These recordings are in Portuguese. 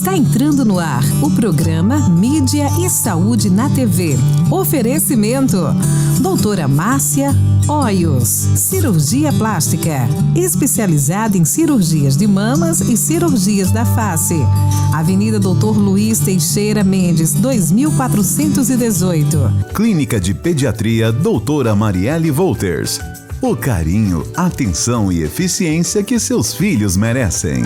Está entrando no ar o programa Mídia e Saúde na TV. Oferecimento: Doutora Márcia Hoyos, cirurgia plástica, especializada em cirurgias de mamas e cirurgias da face. Avenida Doutor Luiz Teixeira Mendes, 2418. Clínica de Pediatria Doutora Marielle Wolters. O carinho, atenção e eficiência que seus filhos merecem.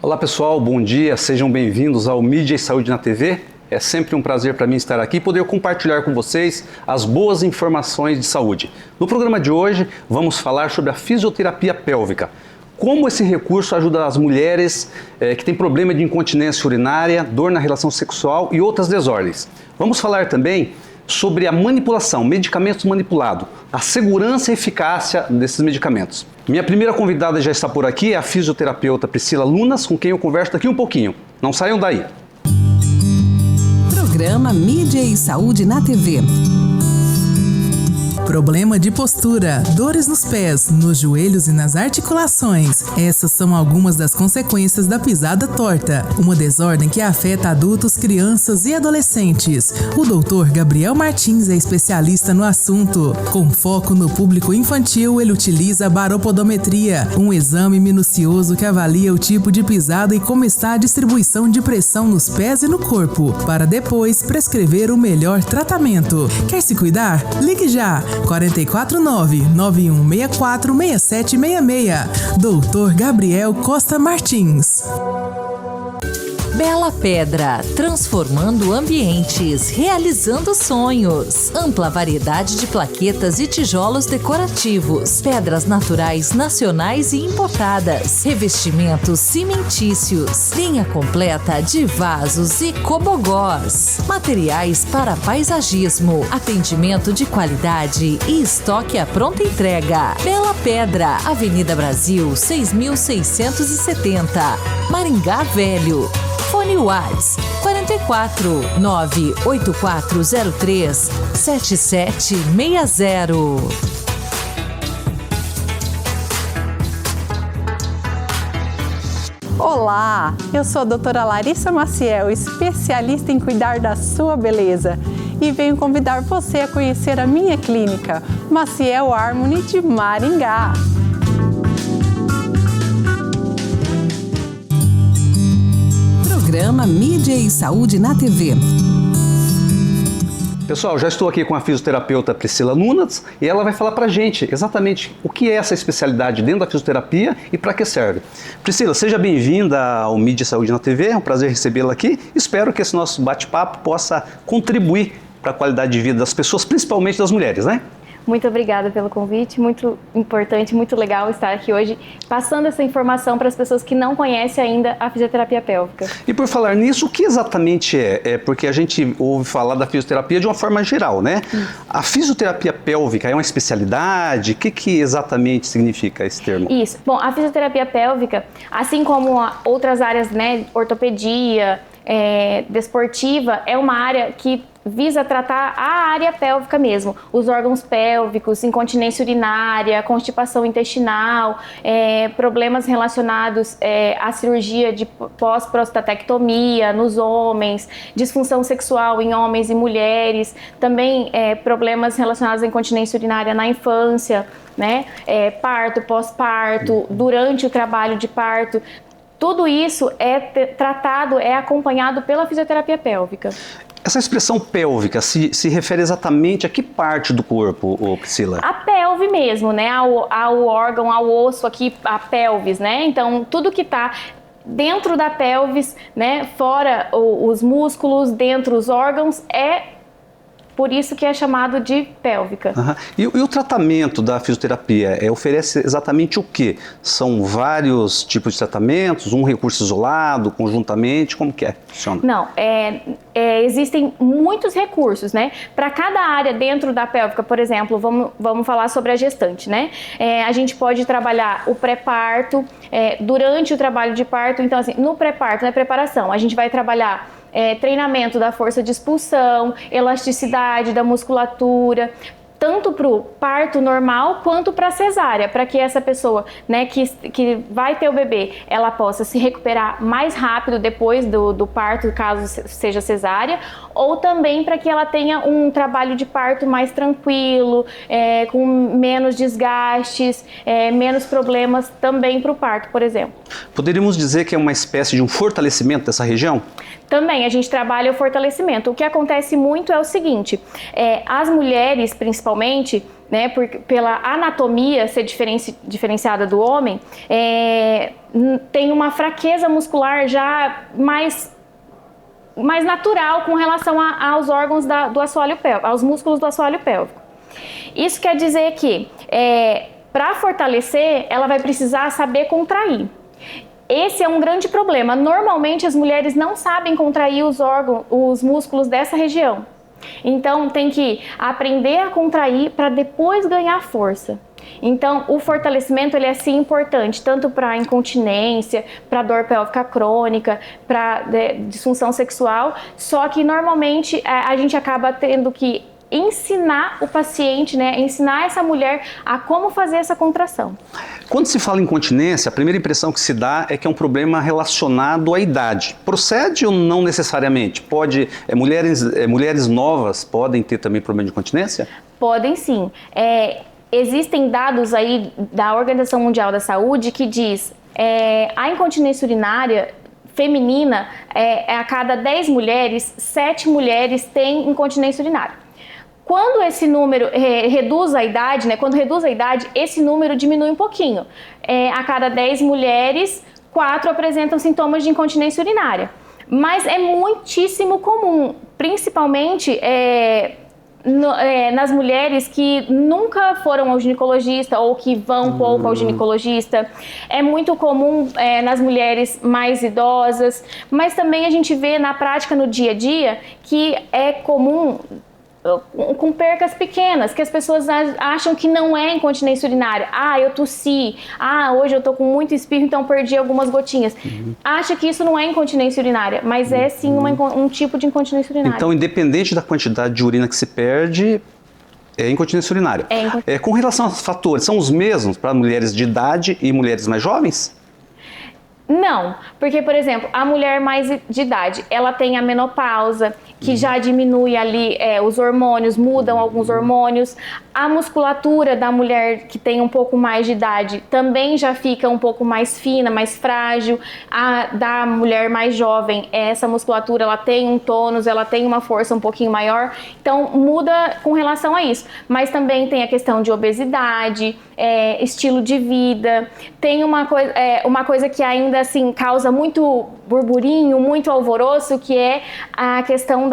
Olá pessoal, bom dia, sejam bem-vindos ao Mídia e Saúde na TV. É sempre um prazer para mim estar aqui e poder compartilhar com vocês as boas informações de saúde. No programa de hoje, vamos falar sobre a fisioterapia pélvica. Como esse recurso ajuda as mulheres que têm problema de incontinência urinária, dor na relação sexual e outras desordens. Vamos falar também sobre a manipulação, medicamentos manipulados, a segurança e eficácia desses medicamentos. Minha primeira convidada já está por aqui, é a fisioterapeuta Priscila Lunas, com quem eu converso daqui um pouquinho. Não saiam daí. Programa Mídia e Saúde na TV. Problema de postura, dores nos pés, nos joelhos e nas articulações. Essas são algumas das consequências da pisada torta, uma desordem que afeta adultos, crianças e adolescentes. O Dr. Gabriel Martins é especialista no assunto. Com foco no público infantil, ele utiliza a baropodometria, um exame minucioso que avalia o tipo de pisada e como está a distribuição de pressão nos pés e no corpo, para depois prescrever o melhor tratamento. Quer se cuidar? Ligue já! 449-9164-6766. Dr. Gabriel Costa Martins. Bela Pedra, transformando ambientes, realizando sonhos. Ampla variedade de plaquetas e tijolos decorativos, pedras naturais nacionais e importadas, revestimentos cimentícios, linha completa de vasos e cobogós, materiais para paisagismo, atendimento de qualidade e estoque à pronta entrega. Bela Pedra, Avenida Brasil, 6670, Maringá Velho. Fone Whats 44 98403 7760. Olá, eu sou a doutora Larissa Maciel, especialista em cuidar da sua beleza, e venho convidar você a conhecer a minha clínica, Maciel Harmony de Maringá. Programa Mídia e Saúde na TV. Pessoal, já estou aqui com a fisioterapeuta Priscila Lunas e ela vai falar pra gente exatamente o que é essa especialidade dentro da fisioterapia e para que serve. Priscila, seja bem-vinda ao Mídia e Saúde na TV, é um prazer recebê-la aqui. Espero que esse nosso bate-papo possa contribuir para a qualidade de vida das pessoas, principalmente das mulheres, né? Muito obrigada pelo convite, muito importante, muito legal estar aqui hoje passando essa informação para as pessoas que não conhecem ainda a fisioterapia pélvica. E por falar nisso, o que exatamente é? É porque a gente ouve falar da fisioterapia de uma forma geral, né? A fisioterapia pélvica é uma especialidade? O que exatamente significa esse termo? Isso. Bom, a fisioterapia pélvica, assim como outras áreas, né, ortopedia, desportiva, é uma área que visa tratar a área pélvica mesmo, os órgãos pélvicos, incontinência urinária, constipação intestinal, problemas relacionados à cirurgia de pós-prostatectomia nos homens, disfunção sexual em homens e mulheres, também problemas relacionados à incontinência urinária na infância, né? Parto, pós-parto, durante o trabalho de parto. Tudo isso é tratado, é acompanhado pela fisioterapia pélvica. Essa expressão pélvica se refere exatamente a que parte do corpo, Priscila? A pelve mesmo, né? Ao órgão, ao osso aqui, a pelvis, né? Então, tudo que está dentro da pelvis, né? Fora os músculos, dentro os órgãos, por isso que é chamado de pélvica. Uhum. E o tratamento da fisioterapia oferece exatamente o quê? São vários tipos de tratamentos, um recurso isolado, conjuntamente, como que funciona? Não, existem muitos recursos, né? Para cada área dentro da pélvica, por exemplo, vamos falar sobre a gestante, né? A gente pode trabalhar o pré-parto, durante o trabalho de parto, então assim, no pré-parto, na preparação, a gente vai trabalhar treinamento da força de expulsão, elasticidade da musculatura, tanto para o parto normal quanto para a cesárea, para que essa pessoa, né, que vai ter o bebê, ela possa se recuperar mais rápido depois do parto, caso seja cesárea, ou também para que ela tenha um trabalho de parto mais tranquilo, com menos desgastes, menos problemas também para o parto, por exemplo. Poderíamos dizer que é uma espécie de um fortalecimento dessa região? Também a gente trabalha o fortalecimento. O que acontece muito é o seguinte, as mulheres principalmente, né, pela anatomia ser diferenciada do homem, tem uma fraqueza muscular já mais natural com relação aos órgãos do assoalho pélvico, aos músculos do assoalho pélvico. Isso quer dizer que para fortalecer, ela vai precisar saber contrair. Esse é um grande problema. Normalmente as mulheres não sabem contrair os músculos dessa região. Então tem que aprender a contrair para depois ganhar força. Então o fortalecimento ele é sim importante, tanto para incontinência, para dor pélvica crônica, para disfunção sexual, só que normalmente a gente acaba tendo que ensinar o paciente, né, ensinar essa mulher a como fazer essa contração. Quando se fala em incontinência, a primeira impressão que se dá é que é um problema relacionado à idade. Procede ou não necessariamente? Mulheres novas podem ter também problema de incontinência? Podem sim. Existem dados aí da Organização Mundial da Saúde que diz a incontinência urinária feminina, a cada 10 mulheres, 7 mulheres têm incontinência urinária. Quando esse número reduz a idade, né, esse número diminui um pouquinho. A cada 10 mulheres, 4 apresentam sintomas de incontinência urinária. Mas é muitíssimo comum, principalmente nas mulheres que nunca foram ao ginecologista ou que vão pouco ao ginecologista. É muito comum nas mulheres mais idosas, mas também a gente vê na prática, no dia a dia, que é comum com percas pequenas, que as pessoas acham que não é incontinência urinária. Eu tossi, hoje eu tô com muito espirro, então perdi algumas gotinhas. Acha que isso não é incontinência urinária, mas é sim um tipo de incontinência urinária. Então, independente da quantidade de urina que se perde, é incontinência urinária. Com relação aos fatores, são os mesmos para mulheres de idade e mulheres mais jovens? Não, porque, por exemplo, a mulher mais de idade, ela tem a menopausa, que já diminui ali os hormônios, mudam alguns hormônios. A musculatura da mulher que tem um pouco mais de idade também já fica um pouco mais fina, mais frágil. A da mulher mais jovem, essa musculatura, ela tem um tônus, ela tem uma força um pouquinho maior. Então, muda com relação a isso. Mas também tem a questão de obesidade, estilo de vida. Tem uma coisa que ainda assim causa muito burburinho, muito alvoroço, que é a questão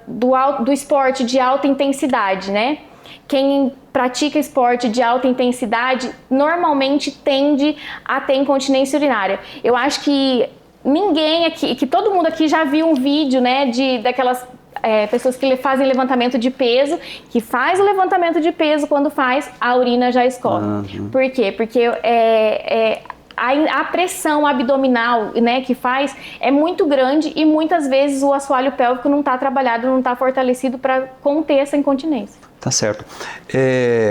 do esporte de alta intensidade, né? Quem pratica esporte de alta intensidade normalmente tende a ter incontinência urinária. Eu acho que ninguém aqui, que todo mundo aqui já viu um vídeo, né, daquelas pessoas que fazem levantamento de peso, que faz o levantamento de peso, quando faz, a urina já escorre. Por quê? Porque a pressão abdominal, né, que faz é muito grande e muitas vezes o assoalho pélvico não está trabalhado, não está fortalecido para conter essa incontinência. Tá certo.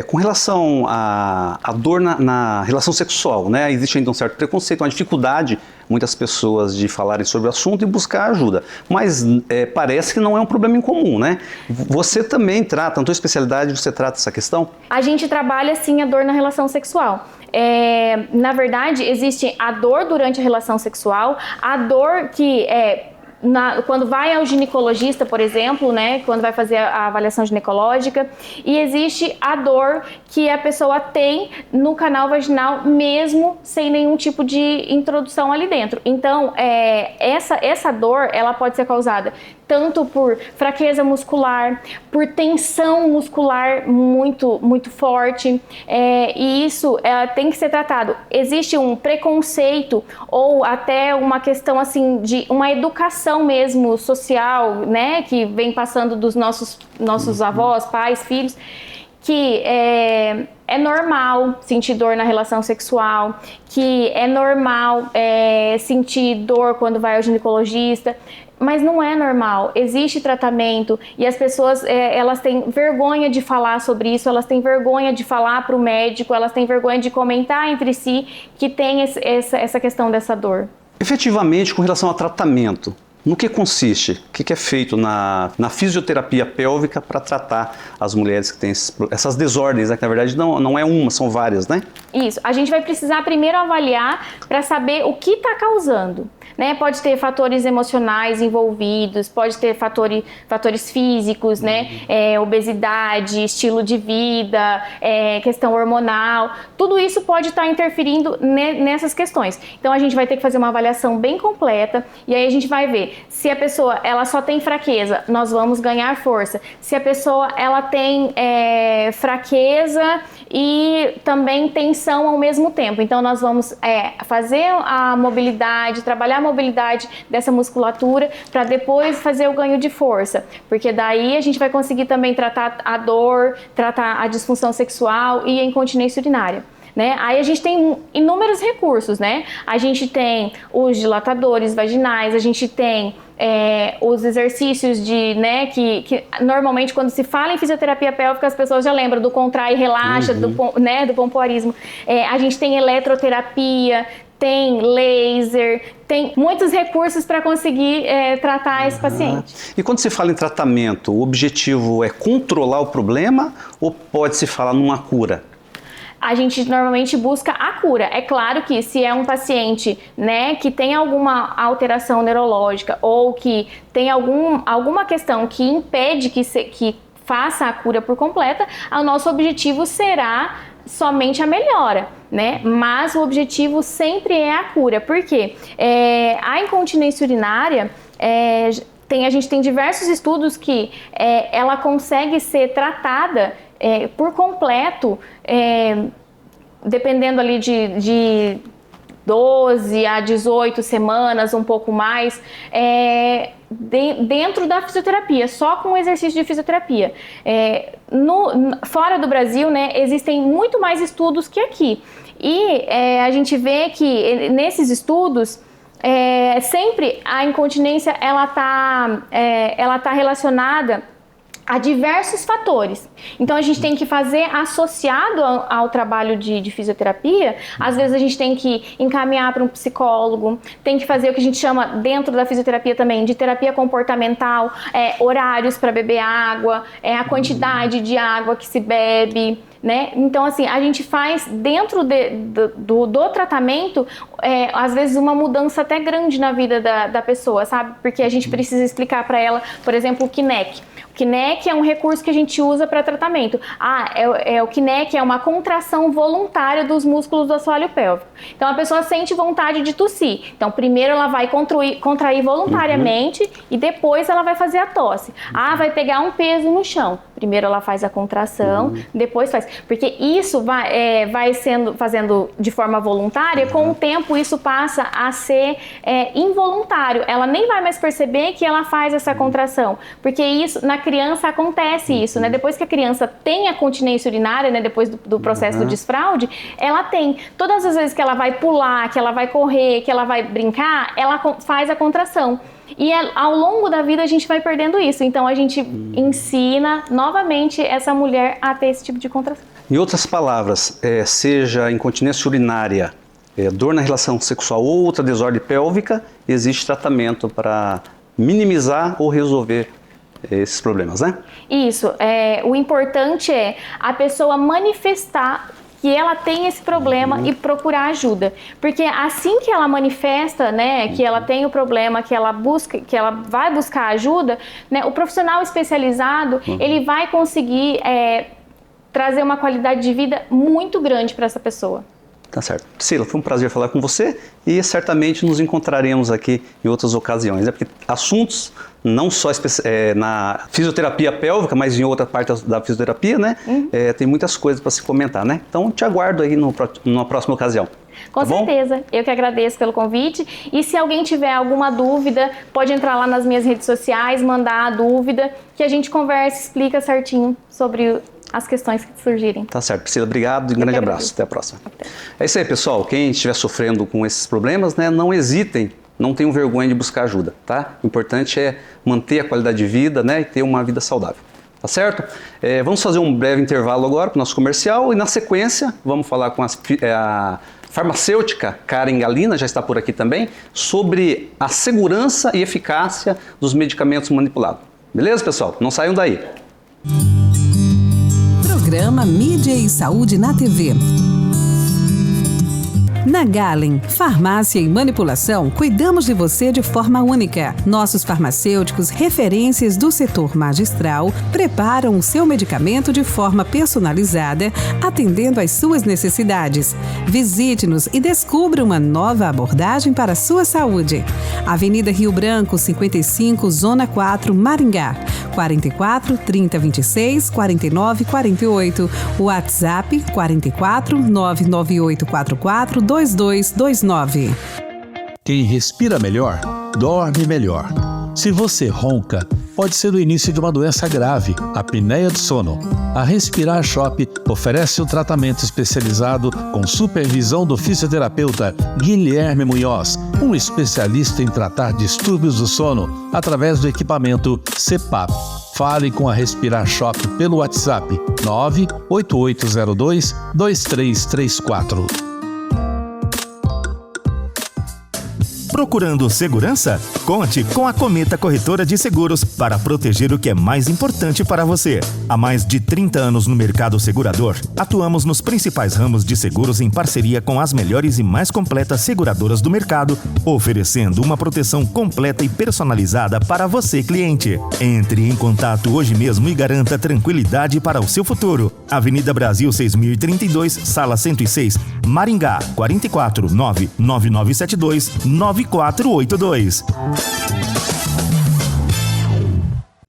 Com relação à dor na relação sexual, né, existe ainda um certo preconceito, uma dificuldade, muitas pessoas, de falarem sobre o assunto e buscar ajuda. Mas parece que não é um problema incomum, né? Você também trata, na tua especialidade, você trata essa questão? A gente trabalha, sim, a dor na relação sexual. Na verdade, existe a dor durante a relação sexual, a dor que quando vai ao ginecologista, por exemplo, né, quando vai fazer a avaliação ginecológica, e existe a dor que a pessoa tem no canal vaginal mesmo sem nenhum tipo de introdução ali dentro. Então, essa dor, ela pode ser causada tanto por fraqueza muscular, por tensão muscular muito, muito forte, e isso tem que ser tratado. Existe um preconceito ou até uma questão assim de uma educação mesmo social, né, que vem passando dos nossos avós, pais, filhos, que é normal sentir dor na relação sexual, que é normal sentir dor quando vai ao ginecologista, mas não é normal. Existe tratamento e as pessoas elas têm vergonha de falar sobre isso, elas têm vergonha de falar para o médico, elas têm vergonha de comentar entre si que tem essa questão dessa dor. Efetivamente, com relação ao tratamento, no que consiste? O que é feito na fisioterapia pélvica para tratar as mulheres que têm essas desordens, né? Que na verdade não é uma, são várias, né? Isso. A gente vai precisar primeiro avaliar para saber o que está causando. Né? Pode ter fatores emocionais envolvidos, pode ter fatores físicos, né? Obesidade, estilo de vida, questão hormonal, tudo isso pode estar interferindo nessas questões. Então a gente vai ter que fazer uma avaliação bem completa e aí a gente vai ver se a pessoa ela só tem fraqueza, nós vamos ganhar força. Se a pessoa ela tem fraqueza e também tensão ao mesmo tempo, então nós vamos fazer a mobilidade, trabalhar a mobilidade dessa musculatura para depois fazer o ganho de força, porque daí a gente vai conseguir também tratar a dor, tratar a disfunção sexual e a incontinência urinária. Né? Aí a gente tem inúmeros recursos, né? A gente tem os dilatadores vaginais, a gente tem os exercícios né, que normalmente quando se fala em fisioterapia pélvica as pessoas já lembram do contrai e relaxa, do pompoarismo. A gente tem eletroterapia, tem laser, tem muitos recursos para conseguir tratar esse paciente. E quando se fala em tratamento, o objetivo é controlar o problema ou pode-se falar numa cura? A gente normalmente busca a cura. É claro que se é um paciente, né, que tem alguma alteração neurológica ou que tem alguma questão que impede que faça a cura por completa, o nosso objetivo será somente a melhora, né? Mas o objetivo sempre é a cura. Por quê? A incontinência urinária, a gente tem diversos estudos que ela consegue ser tratada por completo, dependendo ali de 12 a 18 semanas, um pouco mais, dentro da fisioterapia, só com o exercício de fisioterapia. Fora do Brasil, né, existem muito mais estudos que aqui. E a gente vê que nesses estudos, sempre a incontinência ela tá relacionada a diversos fatores. Então a gente tem que fazer associado ao trabalho de fisioterapia. Às vezes a gente tem que encaminhar para um psicólogo, tem que fazer o que a gente chama dentro da fisioterapia também de terapia comportamental, horários para beber água, a quantidade de água que se bebe, né? Então assim, a gente faz dentro do tratamento, às vezes uma mudança até grande na vida da pessoa, sabe? Porque a gente precisa explicar para ela, por exemplo, o KNEC. O KNEC é um recurso que a gente usa para tratamento. O KNEC é uma contração voluntária dos músculos do assoalho pélvico. Então a pessoa sente vontade de tossir. Então primeiro ela vai contrair voluntariamente e depois ela vai fazer a tosse. Vai pegar um peso no chão. Primeiro ela faz a contração, depois faz. Porque isso vai fazendo de forma voluntária, com o tempo isso passa a ser involuntário. Ela nem vai mais perceber que ela faz essa contração. Porque isso, na criança acontece isso, né? Depois que a criança tem a continência urinária, né? Depois do processo do desfraude, ela tem. Todas as vezes que ela vai pular, que ela vai correr, que ela vai brincar, ela faz a contração. E ao longo da vida a gente vai perdendo isso. Então a gente ensina novamente essa mulher a ter esse tipo de contração. Em outras palavras, seja incontinência urinária, dor na relação sexual ou outra desordem pélvica, existe tratamento para minimizar ou resolver esses problemas, né? Isso. O importante é a pessoa manifestar que ela tem esse problema e procurar ajuda. Porque assim que ela manifesta, né, que ela tem o problema, que ela vai buscar ajuda, né, o profissional especializado, ele vai conseguir trazer uma qualidade de vida muito grande para essa pessoa. Tá certo. Priscila, foi um prazer falar com você e certamente nos encontraremos aqui em outras ocasiões, né? Porque assuntos não só na fisioterapia pélvica, mas em outra parte da fisioterapia, né? Tem muitas coisas para se comentar, né? Então te aguardo aí numa próxima ocasião. Com certeza. Eu que agradeço pelo convite. E se alguém tiver alguma dúvida, pode entrar lá nas minhas redes sociais, mandar a dúvida, que a gente conversa e explica certinho sobre as questões que surgirem. Tá certo, Priscila, obrigado e um grande abraço. Até a próxima. É isso aí, pessoal. Quem estiver sofrendo com esses problemas, né, não hesitem, não tenham vergonha de buscar ajuda, tá? O importante é manter a qualidade de vida, né, e ter uma vida saudável. Tá certo? Vamos fazer um breve intervalo agora para o nosso comercial e na sequência vamos falar com a farmacêutica Karen Galina, já está por aqui também, sobre a segurança e eficácia dos medicamentos manipulados. Beleza, pessoal? Não saiam daí. Programa Mídia e Saúde na TV. Na Galen, farmácia e manipulação, cuidamos de você de forma única. Nossos farmacêuticos, referências do setor magistral, preparam o seu medicamento de forma personalizada, atendendo às suas necessidades. Visite-nos e descubra uma nova abordagem para a sua saúde. Avenida Rio Branco, 55, Zona 4, Maringá. 44 30 26 49 48. WhatsApp 44 99844 2229. Quem respira melhor, dorme melhor. Se você ronca, pode ser o início de uma doença grave, a apneia do sono. A Respirar Shop oferece um tratamento especializado com supervisão do fisioterapeuta Guilherme Munhoz, um especialista em tratar distúrbios do sono através do equipamento CPAP. Fale com a Respirar Shop pelo WhatsApp 98802-2334. Procurando segurança? Conte com a Cometa Corretora de Seguros para proteger o que é mais importante para você. Há mais de 30 anos no mercado segurador, atuamos nos principais ramos de seguros em parceria com as melhores e mais completas seguradoras do mercado, oferecendo uma proteção completa e personalizada para você, cliente. Entre em contato hoje mesmo e garanta tranquilidade para o seu futuro. Avenida Brasil 6032, Sala 106, Maringá, 44 99972 9482.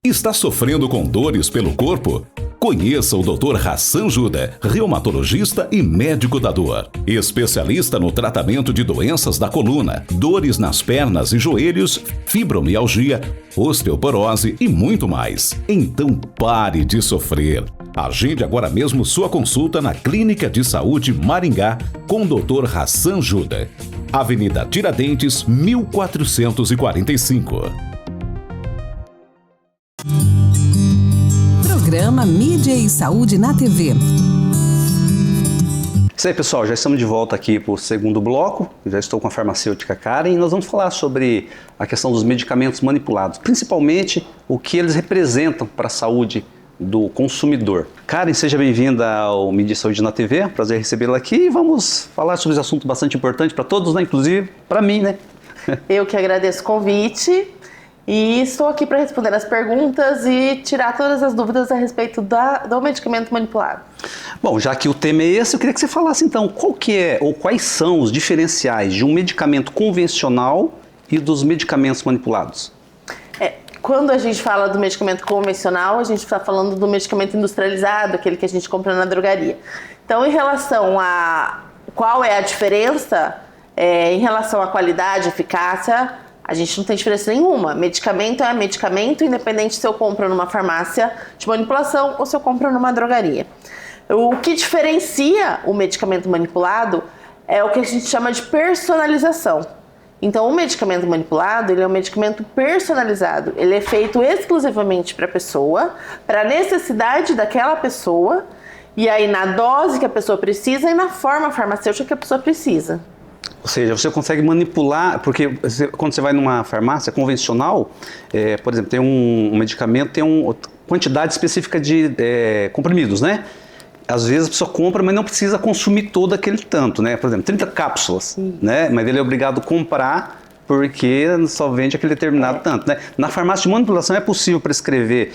Está sofrendo com dores pelo corpo? Conheça o Dr. Hassan Juda, reumatologista e médico da dor. Especialista no tratamento de doenças da coluna, dores nas pernas e joelhos, fibromialgia, osteoporose e muito mais. Então pare de sofrer. Agende agora mesmo sua consulta na Clínica de Saúde Maringá com o Dr. Hassan Juda. Avenida Tiradentes, 1445. Programa Mídia e Saúde na TV. Isso aí, pessoal, já estamos de volta aqui para o segundo bloco. Eu já estou com a farmacêutica Karen e nós vamos falar sobre a questão dos medicamentos manipulados, principalmente o que eles representam para a saúde do consumidor. Karen, seja bem-vinda ao Mídia e Saúde na TV, prazer recebê-la aqui e vamos falar sobre esse assunto bastante importante para todos, né? Inclusive para mim, né? Eu que agradeço o convite e estou aqui para responder as perguntas e tirar todas as dúvidas a respeito do medicamento manipulado. Bom, já que o tema é esse, eu queria que você falasse então qual que é ou quais são os diferenciais de um medicamento convencional e dos medicamentos manipulados. Quando a gente fala do medicamento convencional, a gente está falando do medicamento industrializado, aquele que a gente compra na drogaria. Então, em relação a qual é a diferença, em relação à qualidade, eficácia, a gente não tem diferença nenhuma. Medicamento é medicamento, independente se eu compro numa farmácia de manipulação ou se eu compro numa drogaria. O que diferencia o medicamento manipulado é o que a gente chama de personalização. Então, o medicamento manipulado, ele é um medicamento personalizado. Ele é feito exclusivamente para a pessoa, para a necessidade daquela pessoa, e aí na dose que a pessoa precisa e na forma farmacêutica que a pessoa precisa. Ou seja, você consegue manipular, porque quando você vai numa farmácia convencional, por exemplo, tem um medicamento, tem uma quantidade específica de comprimidos, né? Às vezes a pessoa compra, mas não precisa consumir todo aquele tanto, né? Por exemplo, 30 cápsulas, né? Mas ele é obrigado a comprar porque só vende aquele determinado tanto, né? Na farmácia de manipulação é possível prescrever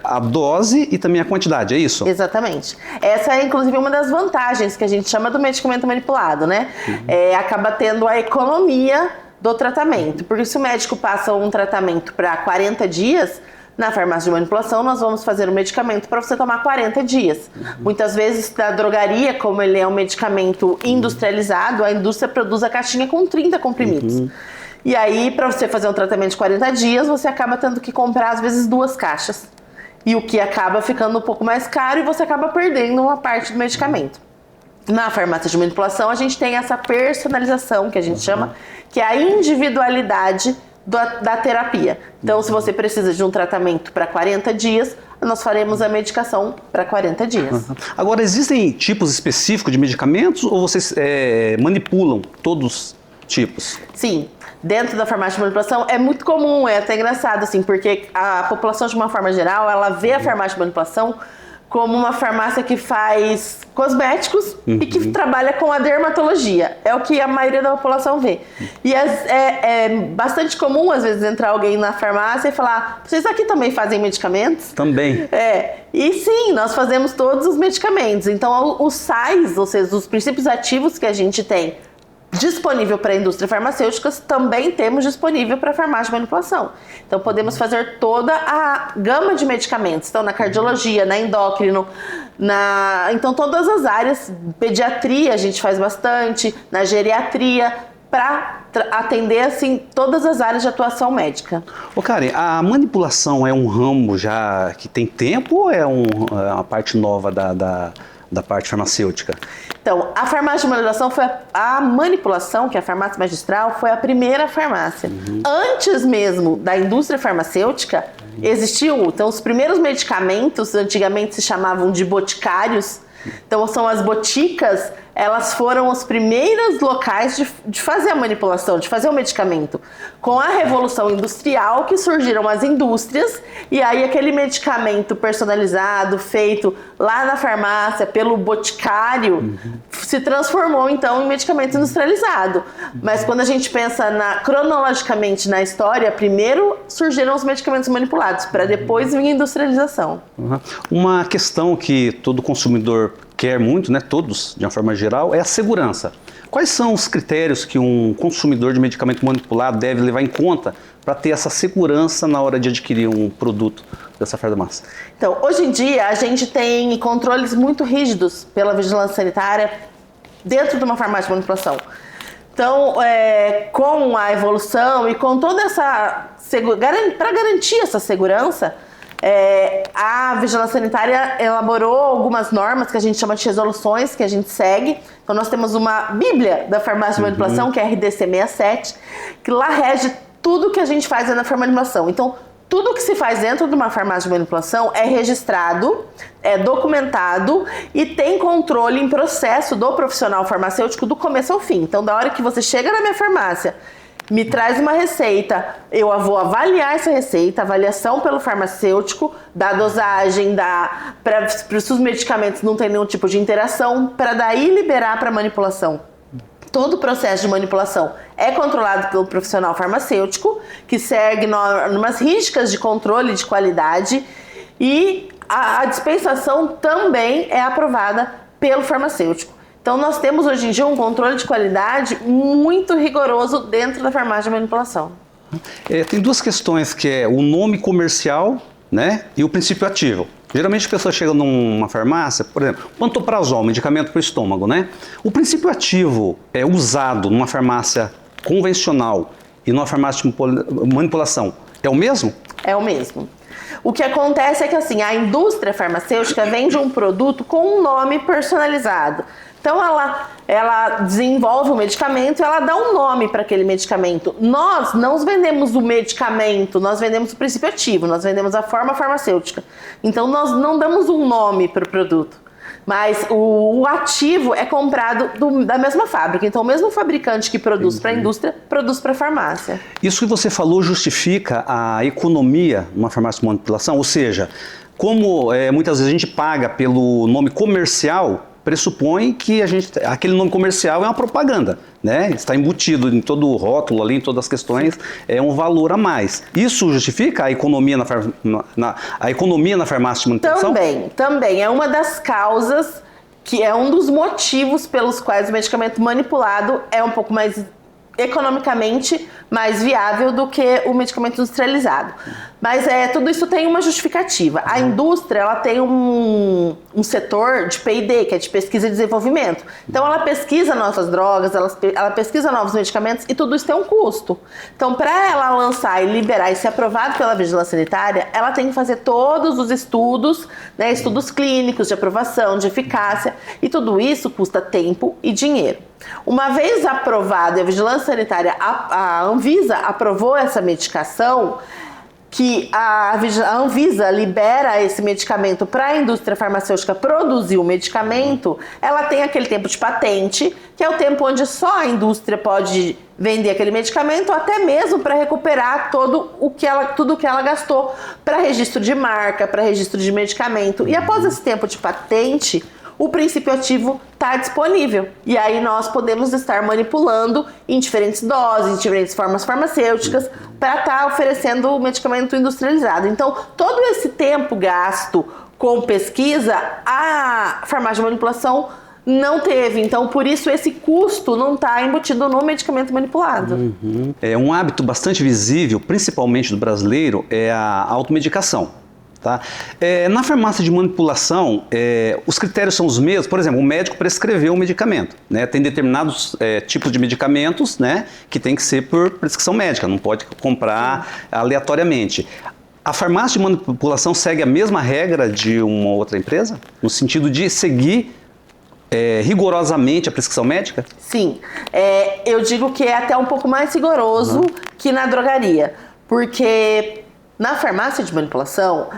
a dose e também a quantidade, é isso? Exatamente. Essa é, inclusive, uma das vantagens que a gente chama do medicamento manipulado, né? Acaba tendo a economia do tratamento. Porque se o médico passa um tratamento para 40 dias... Na farmácia de manipulação, nós vamos fazer um medicamento para você tomar 40 dias. Muitas vezes, na drogaria, como ele é um medicamento industrializado, a indústria produz a caixinha com 30 comprimidos. E aí, para você fazer um tratamento de 40 dias, você acaba tendo que comprar, às vezes, 2 caixas. E o que acaba ficando um pouco mais caro e você acaba perdendo uma parte do medicamento. Na farmácia de manipulação, a gente tem essa personalização, que a gente chama, que é a individualidade da terapia. Então, se você precisa de um tratamento para 40 dias, nós faremos a medicação para 40 dias. Agora, existem tipos específicos de medicamentos ou vocês manipulam todos os tipos? Sim. Dentro da farmácia de manipulação é muito comum, é até engraçado, assim, porque a população, de uma forma geral, ela vê a farmácia de manipulação como uma farmácia que faz cosméticos e que trabalha com a dermatologia. É o que a maioria da população vê. E é bastante comum, às vezes, entrar alguém na farmácia e falar: vocês aqui também fazem medicamentos? Também. E sim, nós fazemos todos os medicamentos. Então, os sais, ou seja, os princípios ativos que a gente tem disponível para a indústria farmacêutica, também temos disponível para a farmácia de manipulação. Então, podemos fazer toda a gama de medicamentos. Então, na cardiologia, na endócrino, então todas as áreas, pediatria a gente faz bastante, na geriatria, para atender, assim, todas as áreas de atuação médica. Ô Karen, a manipulação é um ramo já que tem tempo ou é uma parte nova da parte farmacêutica? Então, a farmácia de manipulação foi a manipulação, que é a farmácia magistral, foi a primeira farmácia. Antes mesmo da indústria farmacêutica, existiu, então, os primeiros medicamentos, antigamente se chamavam de boticários. Então, são as boticas, elas foram os primeiros locais de fazer a manipulação, de fazer o medicamento. Com a Revolução Industrial, que surgiram as indústrias, e aí aquele medicamento personalizado, feito lá na farmácia, pelo boticário, se transformou, então, em medicamento industrializado. Mas quando a gente pensa cronologicamente na história, primeiro surgiram os medicamentos manipulados, para depois vir a industrialização. Uma questão que todo consumidor quer muito, né, todos, de uma forma geral, é a segurança. Quais são os critérios que um consumidor de medicamento manipulado deve levar em conta para ter essa segurança na hora de adquirir um produto dessa farmácia? Então, hoje em dia, a gente tem controles muito rígidos pela vigilância sanitária dentro de uma farmácia de manipulação. Então, com a evolução e com toda essa para garantir essa segurança, a Vigilância Sanitária elaborou algumas normas que a gente chama de resoluções, que a gente segue. Então, nós temos uma bíblia da farmácia de manipulação, que é a RDC 67, que lá rege tudo que a gente faz na farmácia de manipulação. Então, tudo que se faz dentro de uma farmácia de manipulação é registrado, é documentado e tem controle em processo do profissional farmacêutico do começo ao fim. Então, da hora que você chega na minha farmácia, me traz uma receita, eu vou avaliar essa receita, avaliação pelo farmacêutico, da dosagem, para os medicamentos não ter nenhum tipo de interação, para daí liberar para manipulação. Todo o processo de manipulação é controlado pelo profissional farmacêutico, que segue normas rígidas de controle de qualidade, e a dispensação também é aprovada pelo farmacêutico. Então, nós temos hoje em dia um controle de qualidade muito rigoroso dentro da farmácia de manipulação. Tem duas questões, que é o nome comercial, né, e o princípio ativo. Geralmente a pessoa chega numa farmácia, por exemplo, pantoprazol, medicamento para o estômago, né? O princípio ativo é usado numa farmácia convencional e numa farmácia de manipulação é o mesmo? É o mesmo. O que acontece é que, assim, a indústria farmacêutica vende um produto com um nome personalizado. Então, ela desenvolve o medicamento e ela dá um nome para aquele medicamento. Nós não vendemos o medicamento, nós vendemos o princípio ativo, nós vendemos a forma farmacêutica. Então, nós não damos um nome para o produto. Mas o ativo é comprado da mesma fábrica. Então, o mesmo fabricante que produz para a indústria, produz para a farmácia. Isso que você falou justifica a economia numa farmácia de manipulação? Ou seja, como muitas vezes a gente paga pelo nome comercial, pressupõe que aquele nome comercial é uma propaganda, né? Está embutido em todo o rótulo ali, em todas as questões, é um valor a mais. Isso justifica a economia a economia na farmácia de manipulação? Também. É uma das causas, que é um dos motivos pelos quais o medicamento manipulado é um pouco mais economicamente mais viável do que o medicamento industrializado. Mas tudo isso tem uma justificativa. A indústria, ela tem um setor de P&D, que é de pesquisa e desenvolvimento. Então, ela pesquisa novas drogas, ela pesquisa novos medicamentos e tudo isso tem um custo. Então, para ela lançar e liberar e ser aprovado pela Vigilância Sanitária, ela tem que fazer todos os estudos, né, estudos clínicos de aprovação, de eficácia, e tudo isso custa tempo e dinheiro. Uma vez aprovado, a Vigilância Sanitária, a Anvisa aprovou essa medicação, que a Anvisa libera esse medicamento para a indústria farmacêutica produzir o medicamento, ela tem aquele tempo de patente, que é o tempo onde só a indústria pode vender aquele medicamento, até mesmo para recuperar tudo o que ela gastou para registro de marca, para registro de medicamento. E após esse tempo de patente, o princípio ativo está disponível. E aí nós podemos estar manipulando em diferentes doses, em diferentes formas farmacêuticas, para estar oferecendo o medicamento industrializado. Então, todo esse tempo gasto com pesquisa, a farmácia de manipulação não teve. Então, por isso, esse custo não está embutido no medicamento manipulado. É um hábito bastante visível, principalmente do brasileiro, é a automedicação. Tá? Na farmácia de manipulação, os critérios são os mesmos. Por exemplo, o médico prescreveu um medicamento, né? Tem determinados tipos de medicamentos, né, que tem que ser por prescrição médica, não pode comprar aleatoriamente. A farmácia de manipulação segue a mesma regra de uma outra empresa? No sentido de seguir rigorosamente a prescrição médica? Sim, eu digo que é até um pouco mais rigoroso que na drogaria, porque na farmácia de manipulação,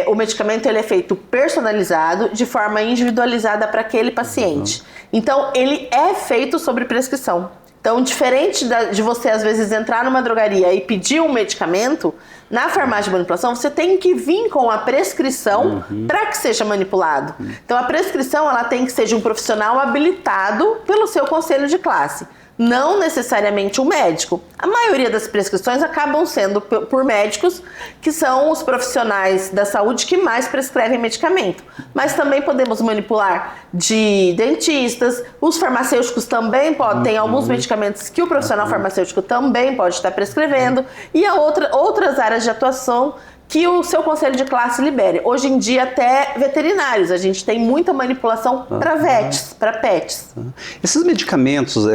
o medicamento ele é feito personalizado, de forma individualizada para aquele paciente. Então, ele é feito sobre prescrição. Então, diferente de você, às vezes, entrar numa drogaria e pedir um medicamento, na farmácia de manipulação, você tem que vir com a prescrição para que seja manipulado. Então, a prescrição ela tem que ser de um profissional habilitado pelo seu conselho de classe. Não necessariamente um médico. A maioria das prescrições acabam sendo por médicos, que são os profissionais da saúde que mais prescrevem medicamento. Mas também podemos manipular de dentistas, os farmacêuticos também podem, tem alguns medicamentos que o profissional farmacêutico também pode estar prescrevendo, e outras áreas de atuação que o seu conselho de classe libere. Hoje em dia, até veterinários, a gente tem muita manipulação para VETs, para PETs. Esses medicamentos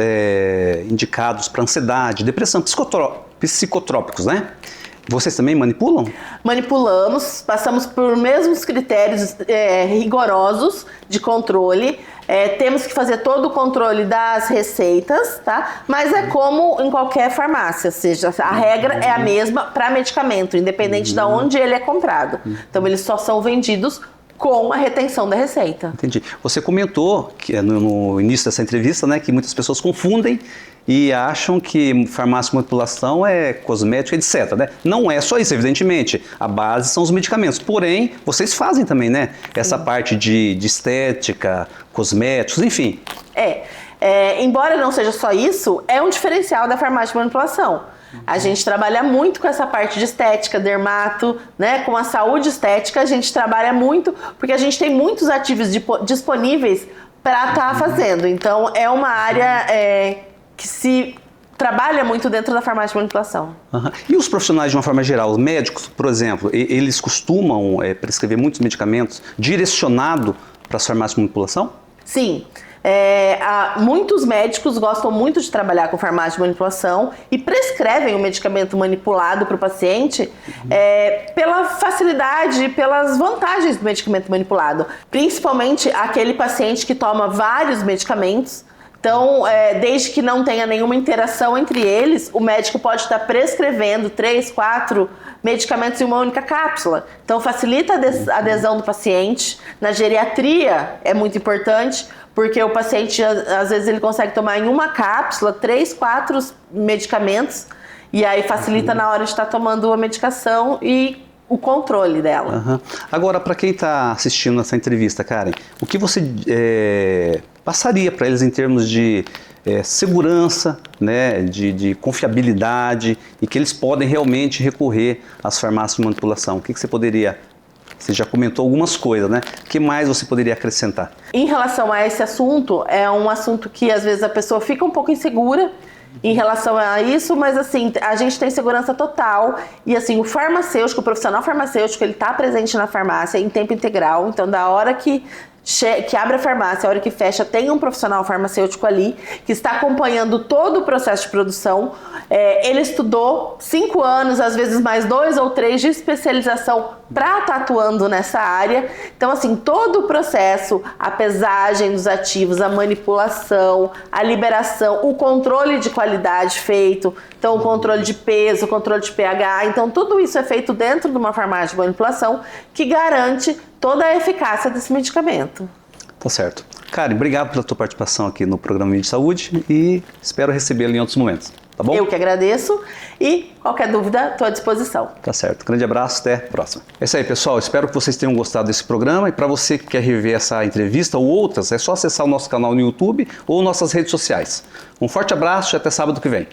indicados para ansiedade, depressão, psicotrópicos, né? Vocês também manipulam? Manipulamos, passamos por mesmos critérios rigorosos de controle. Temos que fazer todo o controle das receitas, tá? Mas é como em qualquer farmácia, ou seja, a regra é a mesma para medicamento, independente de onde ele é comprado. Então, eles só são vendidos com a retenção da receita. Entendi. Você comentou que no início dessa entrevista, né, que muitas pessoas confundem e acham que farmácia de manipulação é cosmética, etc, né? Não é só isso, evidentemente. A base são os medicamentos. Porém, vocês fazem também, né? Essa parte de estética, cosméticos, enfim. Embora não seja só isso, é um diferencial da farmácia de manipulação. A gente trabalha muito com essa parte de estética, dermato, né? Com a saúde estética, a gente trabalha muito, porque a gente tem muitos ativos disponíveis para estar fazendo. Então, é uma área que se trabalha muito dentro da farmácia de manipulação. E os profissionais de uma forma geral, os médicos, por exemplo, eles costumam prescrever muitos medicamentos direcionados para as farmácias de manipulação? Sim. Muitos médicos gostam muito de trabalhar com farmácia de manipulação e prescrevem o medicamento manipulado para o paciente pela facilidade, pelas vantagens do medicamento manipulado. Principalmente aquele paciente que toma vários medicamentos. Então, desde que não tenha nenhuma interação entre eles, o médico pode estar prescrevendo 3, 4 medicamentos em uma única cápsula. Então, facilita a adesão do paciente. Na geriatria é muito importante, porque o paciente, às vezes, ele consegue tomar em uma cápsula 3, 4 medicamentos, e aí facilita na hora de estar tomando a medicação e o controle dela. Agora, para quem está assistindo essa entrevista, Karen, o que você passaria para eles em termos de segurança, né, de confiabilidade, e que eles podem realmente recorrer às farmácias de manipulação? O que você poderia... Você já comentou algumas coisas, né? O que mais você poderia acrescentar? Em relação a esse assunto, é um assunto que às vezes a pessoa fica um pouco insegura em relação a isso, mas assim, a gente tem segurança total e assim, o farmacêutico, o profissional farmacêutico, ele está presente na farmácia em tempo integral, então da hora que abre a farmácia, a hora que fecha, tem um profissional farmacêutico ali que está acompanhando todo o processo de produção. Ele estudou 5 anos, às vezes mais 2 ou 3 de especialização para estar atuando nessa área. Então, assim, todo o processo, a pesagem dos ativos, a manipulação, a liberação, o controle de qualidade feito, então o controle de peso, o controle de pH, então tudo isso é feito dentro de uma farmácia de manipulação que garante toda a eficácia desse medicamento. Tá certo. Karen, obrigado pela tua participação aqui no programa Mídia Saúde e espero recebê-lo em outros momentos. Tá bom? Eu que agradeço e qualquer dúvida, estou à disposição. Tá certo. Grande abraço, até a próxima. É isso aí, pessoal. Espero que vocês tenham gostado desse programa e para você que quer rever essa entrevista ou outras, é só acessar o nosso canal no YouTube ou nossas redes sociais. Um forte abraço e até sábado que vem.